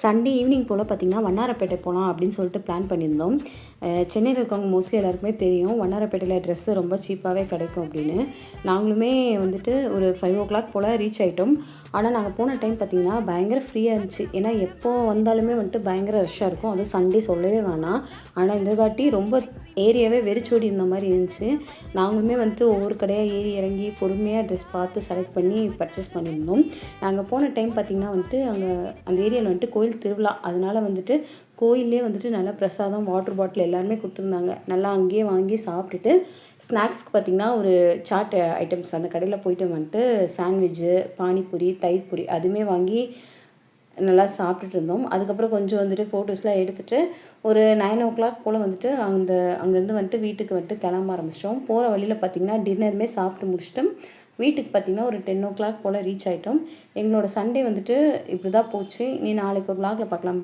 Sunday evening போல் பார்த்திங்கன்னா வண்ணாரப்பேட்டை போகலாம் அப்படின்னு சொல்லிட்டு பிளான் பண்ணியிருந்தோம். சென்னையில் இருக்கவங்க மோஸ்ட்லி எல்லாருக்குமே தெரியும் வண்ணாரப்பேட்டையில் ட்ரெஸ்ஸு ரொம்ப சீப்பாகவே கிடைக்கும் அப்படின்னு. நாங்களுமே வந்துட்டு ஒரு 5:00 போல் ரீச் ஆகிட்டோம். ஆனால் நாங்கள் போன டைம் பார்த்திங்கன்னா பயங்கர ஃப்ரீயாக இருந்துச்சு. ஏன்னா எப்போ வந்தாலுமே வந்துட்டு பயங்கர ரஷ்ஷாக இருக்கும். அதுவும் சண்டே சொல்லவே வேணாம். ஆனால் இந்த வாட்டி ரொம்ப ஏரியாவே வெறிச்சோடி இருந்த மாதிரி இருந்துச்சு. நாங்களுமே வந்துட்டு ஒவ்வொரு கடையாக ஏறி இறங்கி பொறுமையாக ட்ரெஸ் பார்த்து செலக்ட் பண்ணி பர்ச்சேஸ் பண்ணியிருந்தோம். நாங்கள் போன டைம் பார்த்திங்கன்னா வந்துட்டு அந்த ஏரியாவில் வந்துட்டு கோயில் திருவிழா. அதனால வந்துட்டு கோயிலே வந்துட்டு நல்லா பிரசாதம், வாட்டர் பாட்டில் எல்லாருமே கொடுத்துருந்தாங்க. நல்லா அங்கேயே வாங்கி சாப்பிட்டுட்டு ஸ்நாக்ஸ்க்கு பார்த்திங்கன்னா ஒரு சாட் ஐட்டம்ஸ் அந்த கடையில் போயிட்டு வந்துட்டு சாண்ட்விட்சு, பானிபூரி, தயிர் பூரி அதுவுமே வாங்கி நல்லா சாப்பிட்டுட்டு இருந்தோம். அதுக்கப்புறம் கொஞ்சம் வந்துட்டு ஃபோட்டோஸ்லாம் எடுத்துகிட்டு ஒரு 9:00 போல் வந்துட்டு அங்கேருந்து வந்துட்டு வீட்டுக்கு வந்துட்டு கிளம்ப ஆரம்பிச்சிட்டோம். போகிற வழியில் பார்த்திங்கன்னா டின்னருமே சாப்பிட்டு முடிச்சிட்டோம். வீட்டுக்கு பார்த்திங்கன்னா ஒரு 10:00 போல் ரீச் ஆகிட்டோம். எங்களோட சண்டே வந்துட்டு இப்படி தான் போச்சு. நாளைக்கு ஒரு விலாகில் பார்க்கலாம்.